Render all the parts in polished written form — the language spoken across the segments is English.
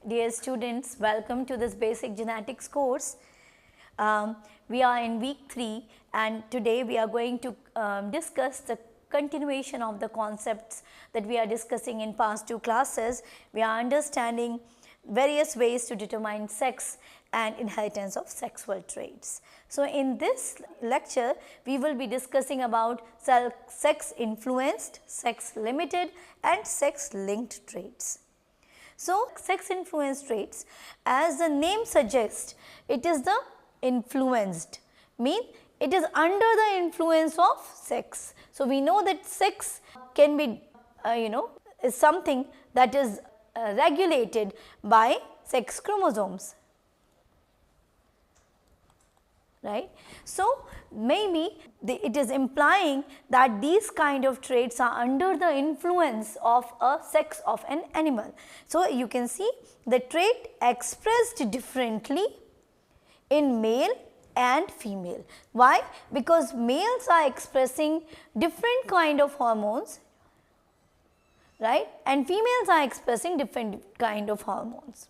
Dear students, welcome to this basic genetics course. We are in week 3 and today we are going to discuss the continuation of the concepts that we are discussing in past 2 classes. We are understanding various ways to determine sex and inheritance of sexual traits. So, in this lecture we will be discussing about sex influenced, sex limited and sex linked traits. So, sex influenced traits, as the name suggests, it is the influenced, mean it is under the influence of sex. So, we know that sex can be is something that is regulated by sex chromosomes, right. So, maybe it is implying that these kind of traits are under the influence of a sex of an animal. So, you can see the trait expressed differently in male and female. Why? Because males are expressing different kind of hormones, right, and females are expressing different kind of hormones.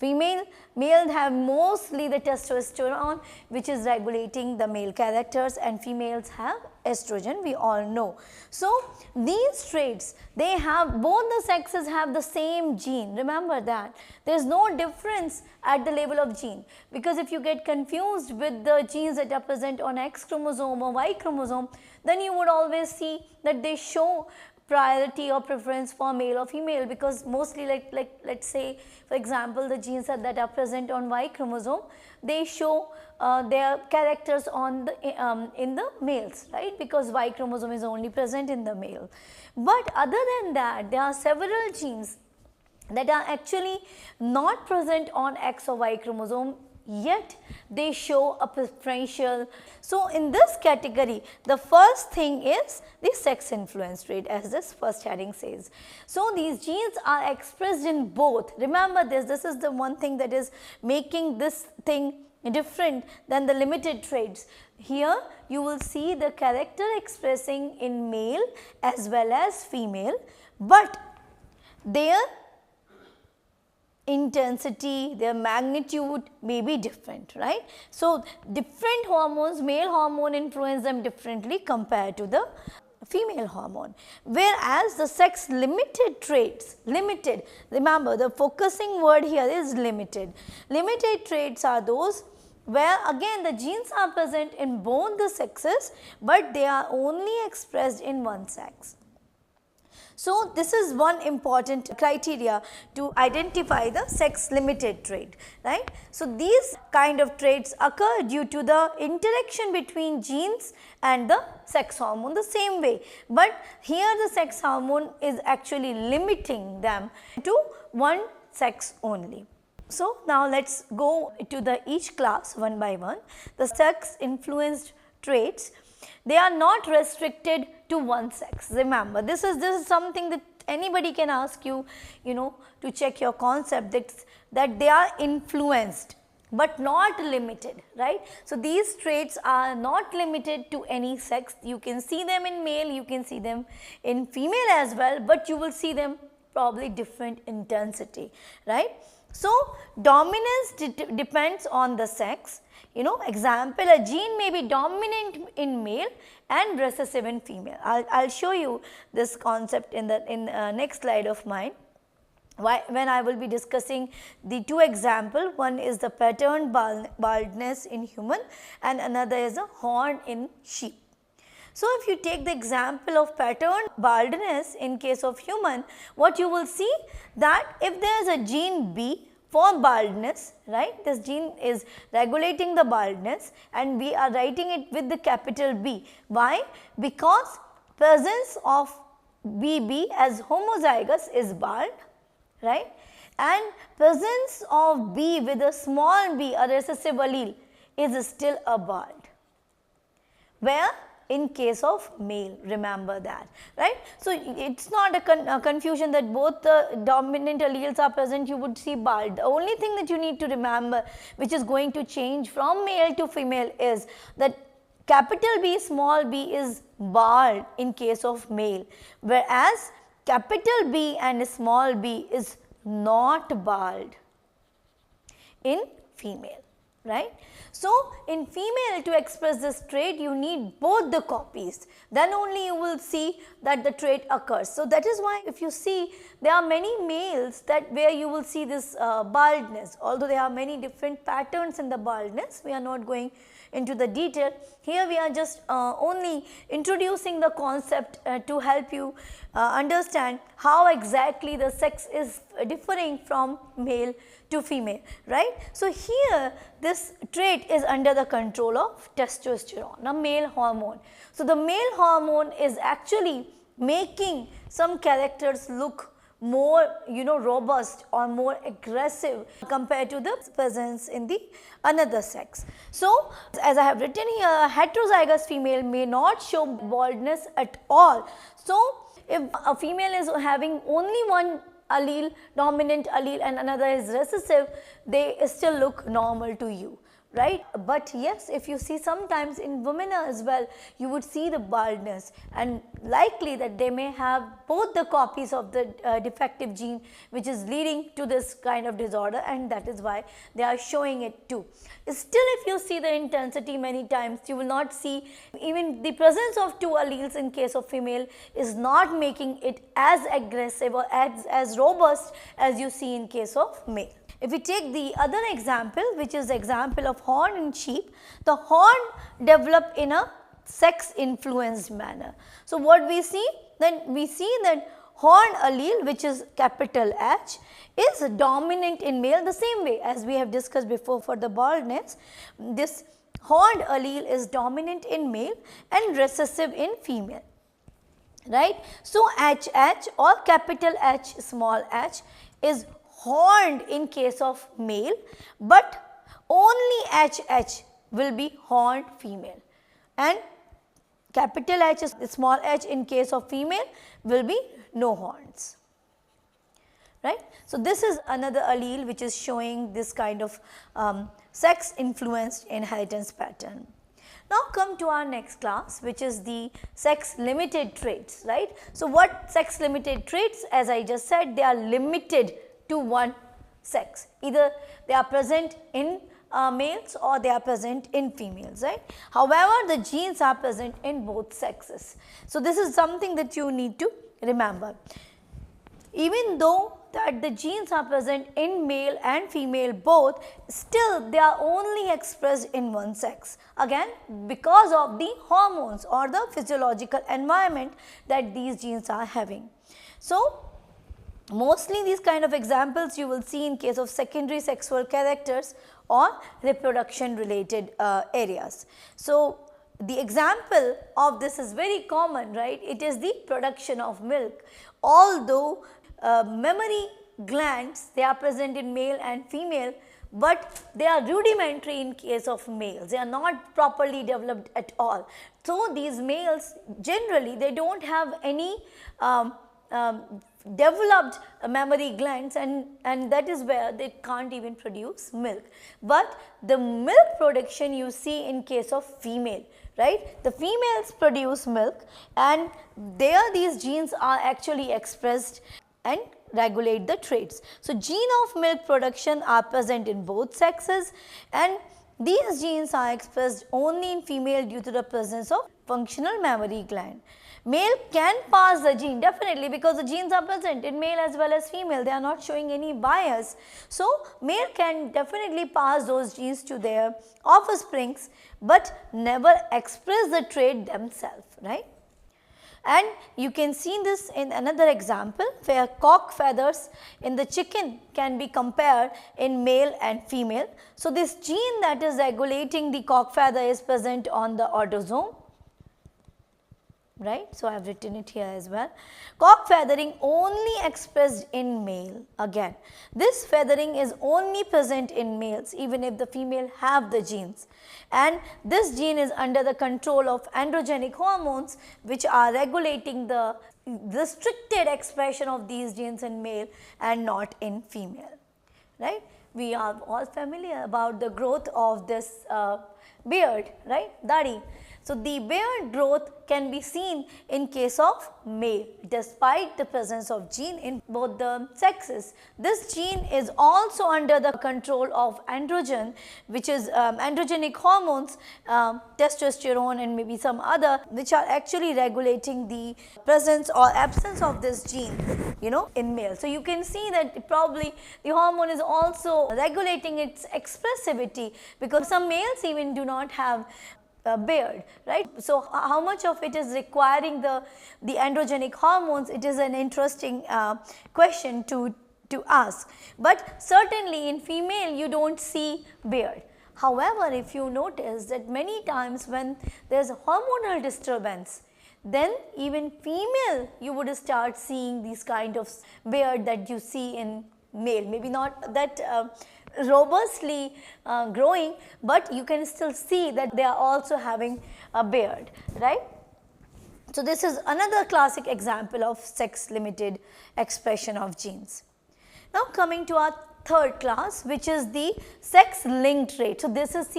Males have mostly the testosterone, which is regulating the male characters, and females have estrogen, we all know. So, these traits, they have, both the sexes have the same gene, remember that. There is no difference at the level of gene, because if you get confused with the genes that are present on X chromosome or Y chromosome, then you would always see that they show priority or preference for male or female, because mostly like let's say for example the genes that are present on Y chromosome, they show their characters on the in the males, right, because Y chromosome is only present in the male. But other than that, there are several genes that are actually not present on X or Y chromosome, yet they show a preferential. So, in this category, the first thing is the sex influence trait, as this first heading says. So, these genes are expressed in both. Remember this is the one thing that is making this thing different than the limited traits. Here you will see the character expressing in male as well as female, but their intensity, their magnitude may be different, right. So, different hormones, male hormone influence them differently compared to the female hormone, whereas the sex limited traits, limited, remember the focusing word here is limited. Limited traits are those where again the genes are present in both the sexes, but they are only expressed in one sex. So, this is one important criteria to identify the sex limited trait, right. So, these kind of traits occur due to the interaction between genes and the sex hormone the same way, but here the sex hormone is actually limiting them to one sex only. So, now let us go to the each class one by one. The sex influenced traits, they are not restricted to one sex. Remember, this is something that anybody can ask you, to check your concept, that they are influenced but not limited, right. So, these traits are not limited to any sex. You can see them in male, you can see them in female as well, but you will see them probably different intensity, right. So, dominance depends on the sex. Example, a gene may be dominant in male and recessive in female. I'll show you this concept in the next slide of mine, when I will be discussing the 2 example. One is the patterned baldness in human and another is a horn in sheep. So, if you take the example of patterned baldness in case of human, what you will see that if there is a gene B for baldness, right, this gene is regulating the baldness and we are writing it with the capital B. Why? Because presence of BB as homozygous is bald, right, and presence of B with a small b, a recessive allele, is still a bald. Where? In case of male, remember that, right. So, it is not a confusion that both the dominant alleles are present, you would see bald. The only thing that you need to remember, which is going to change from male to female, is that capital B small b is bald in case of male, whereas capital B and small b is not bald in female, right. So, in female, to express this trait you need both the copies, then only you will see that the trait occurs. So, that is why if you see there are many males that where you will see this baldness, although there are many different patterns in the baldness, we are not going into the detail. Here we are just only introducing the concept to help you understand how exactly the sex is differing from male to female, right. So, here this trait is under the control of testosterone, a male hormone. So, the male hormone is actually making some characters look more robust or more aggressive compared to the presence in the another sex. So, as I have written here, a heterozygous female may not show baldness at all. So, if a female is having only one allele, dominant allele, and another is recessive, they still look normal to you, right. But yes, if you see sometimes in women as well, you would see the baldness, and likely that they may have both the copies of the defective gene which is leading to this kind of disorder, and that is why they are showing it too. Still, if you see the intensity many times, you will not see even the presence of two alleles in case of female is not making it as aggressive or as robust as you see in case of male. If we take the other example, which is the example of horn in sheep, the horn develop in a sex influenced manner. So, what we see? Then we see that horn allele, which is capital H, is dominant in male the same way as we have discussed before for the baldness. This horned allele is dominant in male and recessive in female, right. So, HH or capital H small h is horned in case of male, but only HH will be horned female, and capital H is small h in case of female will be no horns, right. So, this is another allele which is showing this kind of sex influenced inheritance pattern. Now, come to our next class, which is the sex limited traits, right. So, what sex limited traits? As I just said, they are limited to one sex, either they are present in males or they are present in females, right. However, the genes are present in both sexes. So, this is something that you need to remember. Even though that the genes are present in male and female both, still they are only expressed in one sex, again because of the hormones or the physiological environment that these genes are having. So, mostly these kind of examples you will see in case of secondary sexual characters or reproduction related areas. So, the example of this is very common, right. It is the production of milk. Although mammary glands, they are present in male and female, but they are rudimentary in case of males, they are not properly developed at all. So, these males generally they do not have any developed mammary glands, and that is where they can't even produce milk. But the milk production you see in case of female, right. The females produce milk, and there these genes are actually expressed and regulate the traits. So, gene of milk production are present in both sexes, and these genes are expressed only in female due to the presence of functional mammary gland. Male can pass the gene definitely because the genes are present in male as well as female, they are not showing any bias. So, male can definitely pass those genes to their offsprings, but never express the trait themselves, right. And you can see this in another example where cock feathers in the chicken can be compared in male and female. So, this gene that is regulating the cock feather is present on the autosome, right. So, I have written it here as well. Cock feathering only expressed in male. Again, this feathering is only present in males even if the female have the genes, and this gene is under the control of androgenic hormones which are regulating the restricted expression of these genes in male and not in female, right. We are all familiar about the growth of this beard, right, dadi. So, the beard growth can be seen in case of male despite the presence of gene in both the sexes. This gene is also under the control of androgen, which is androgenic hormones, testosterone and maybe some other, which are actually regulating the presence or absence of this gene, in male. So, you can see that probably the hormone is also regulating its expressivity, because some males even do not have a beard, right. So, how much of it is requiring the androgenic hormones? It is an interesting question to ask, but certainly in female you do not see beard. However, if you notice that many times when there is a hormonal disturbance, then even female you would start seeing these kind of beard that you see in male, maybe not that robustly growing, but you can still see that they are also having a beard, right. So, this is another classic example of sex limited expression of genes. Now, coming to our third class, which is the sex linked trait. So, this is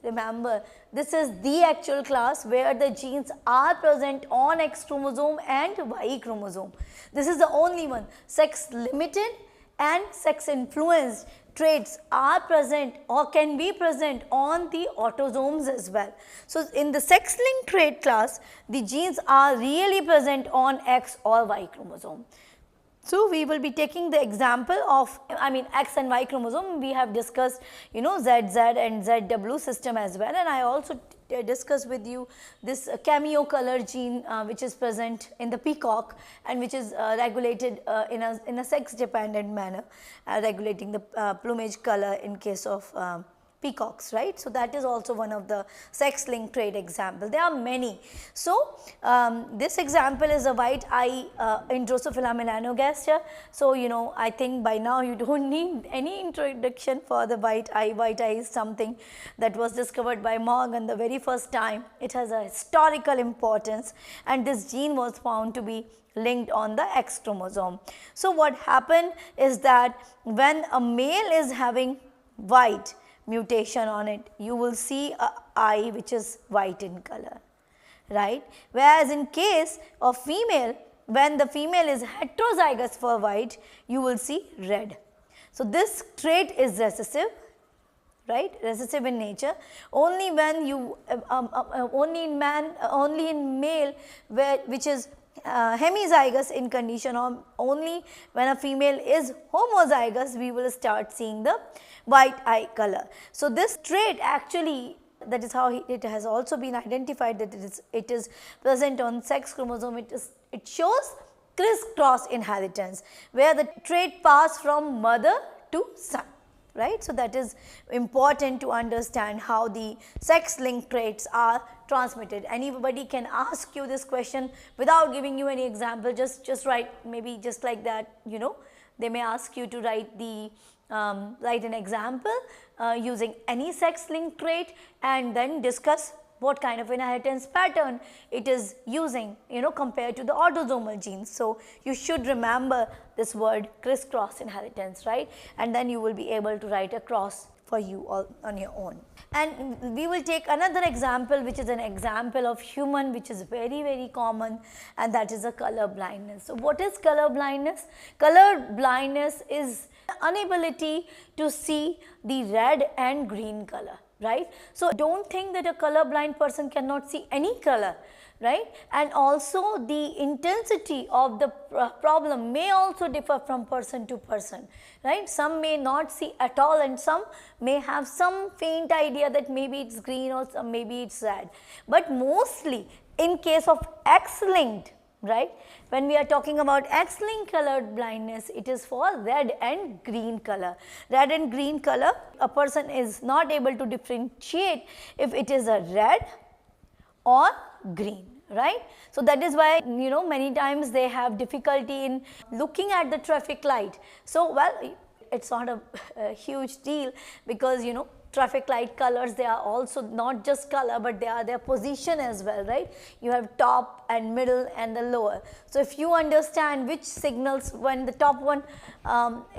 remember, this is the actual class where the genes are present on X chromosome and Y chromosome. This is the only one. Sex limited and sex influenced traits are present or can be present on the autosomes as well. So, in the sex linked trait class, the genes are really present on X or Y chromosome. So, we will be taking the example of X and Y chromosome. We have discussed ZZ and ZW system as well, and I also discussed with you this cameo color gene which is present in the peacock and which is regulated in a sex dependent manner, regulating the plumage color in case of peacocks, right. So, that is also one of the sex linked trait example. There are many. So, this example is a white eye in Drosophila melanogaster. So, I think by now you do not need any introduction for the white eye. White eye is something that was discovered by Morgan the very first time. It has a historical importance, and this gene was found to be linked on the X chromosome. So, what happened is that when a male is having white mutation on it, you will see a eye which is white in color, right. Whereas, in case of female, when the female is heterozygous for white, you will see red. So, this trait is recessive, right, recessive in nature. Only when you only in male which is hemizygous in condition, or only when a female is homozygous, we will start seeing the white eye color. So, this trait actually, that is how it has also been identified, that it is present on sex chromosome. It shows crisscross inheritance, where the trait pass from mother to son, right. So, that is important to understand how the sex linked traits are transmitted. Anybody can ask you this question without giving you any example, just write, maybe just like that, they may ask you to write the write an example using any sex linked trait, and then discuss what kind of inheritance pattern it is using, compared to the autosomal genes. So, you should remember this word crisscross inheritance, right, and then you will be able to write a cross for you all on your own. And we will take another example, which is an example of human, which is very common, and that is a color blindness. So, what is color blindness? Color blindness is inability to see the red and green color, right. So, do not think that a color blind person cannot see any color, right, and also the intensity of the problem may also differ from person to person, right. Some may not see at all, and some may have some faint idea that maybe it is green or maybe it is red, but mostly in case of X linked, right, when we are talking about X linked colored blindness, it is for red and green color. Red and green color, a person is not able to differentiate if it is a red or green, right. So, that is why many times they have difficulty in looking at the traffic light. So, well, it is not a huge deal, because traffic light colors, they are also not just color, but they are their position as well, right? You have top and middle and the lower. So if you understand which signals, when the top one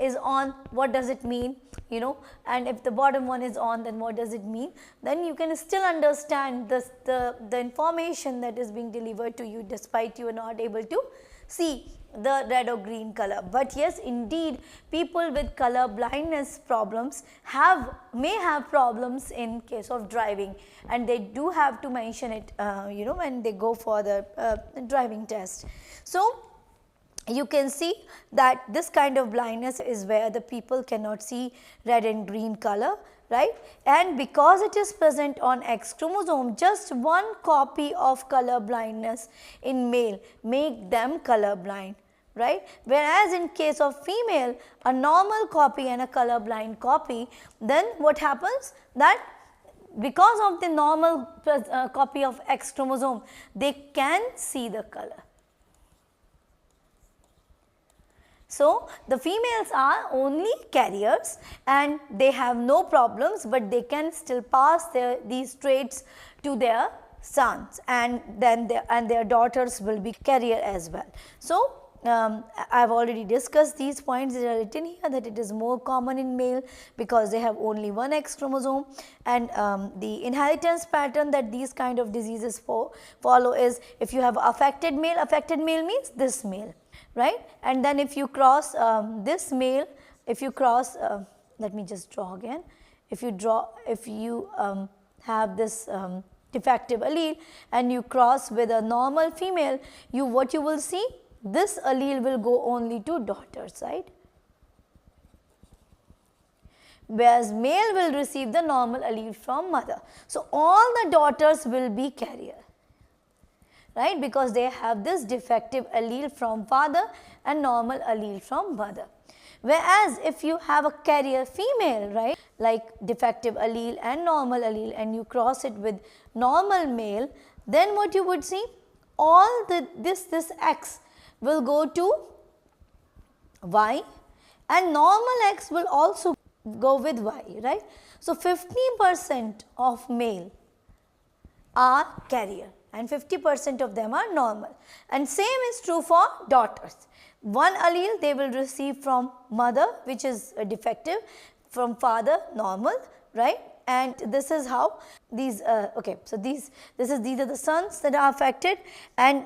is on, what does it mean, you know, and if the bottom one is on, then what does it mean, then you can still understand this, the information that is being delivered to you, despite you are not able to see the red or green color. But yes, indeed, people with color blindness problems may have problems in case of driving, and they do have to mention it, you know, when they go for the driving test. So you can see that this kind of blindness is where the people cannot see red and green color, right? And because it is present on X chromosome, just one copy of color blindness in male make them color blind, right? Whereas in case of female, a normal copy and a color blind copy, then what happens, that because of the normal copy of X chromosome, they can see the color. So the females are only carriers and they have no problems, but they can still pass these traits to their sons, and then their daughters will be carrier as well. So I have already discussed these points that are written here, that it is more common in male because they have only one X chromosome, and the inheritance pattern that these kind of diseases follow is, if you have affected male means this male, right? And then if you cross this male, if you cross, let me just draw again, if you have this defective allele and you cross with a normal female, what you will see, this allele will go only to daughters, right? Whereas male will receive the normal allele from mother. So all the daughters will be carrier, right, because they have this defective allele from father and normal allele from mother. Whereas if you have a carrier female, right, like defective allele and normal allele, and you cross it with normal male, then what you would see, all this X will go to Y, and normal X will also go with Y, right. So 50% of male are carrier and 50% of them are normal, and same is true for daughters. One allele they will receive from mother, which is defective, from father normal, right, and this is how these okay, so these are the sons that are affected, and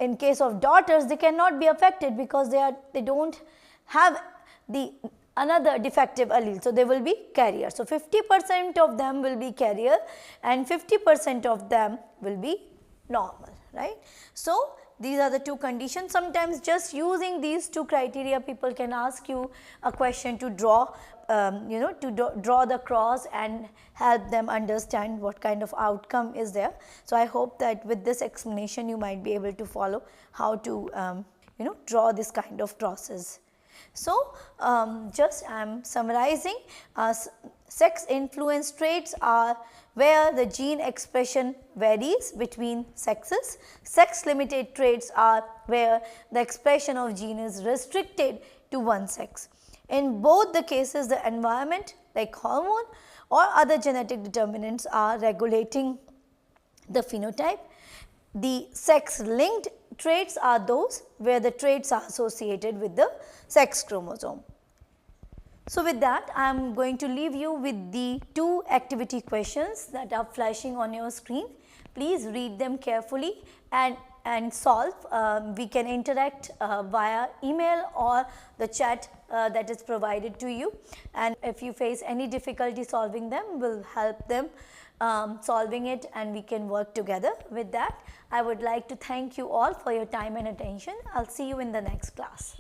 in case of daughters they cannot be affected because they don't have the another defective allele, so they will be carrier. So 50% of them will be carrier and 50% of them will be normal, right. So these are the two conditions. Sometimes just using these two criteria, people can ask you a question to draw, you know, to draw the cross and help them understand what kind of outcome is there. So I hope that with this explanation you might be able to follow how to you know, draw this kind of crosses. So just I am summarizing, sex influence traits are where the gene expression varies between sexes. Sex limited traits are where the expression of gene is restricted to one sex. In both the cases, the environment like hormone or other genetic determinants are regulating the phenotype. The sex linked traits are those where the traits are associated with the sex chromosome. So with that, I am going to leave you with the two activity questions that are flashing on your screen. Please read them carefully and solve. We can interact via email or the chat that is provided to you, and if you face any difficulty solving them, we will help them solving it and we can work together. With that, I would like to thank you all for your time and attention. I will see you in the next class.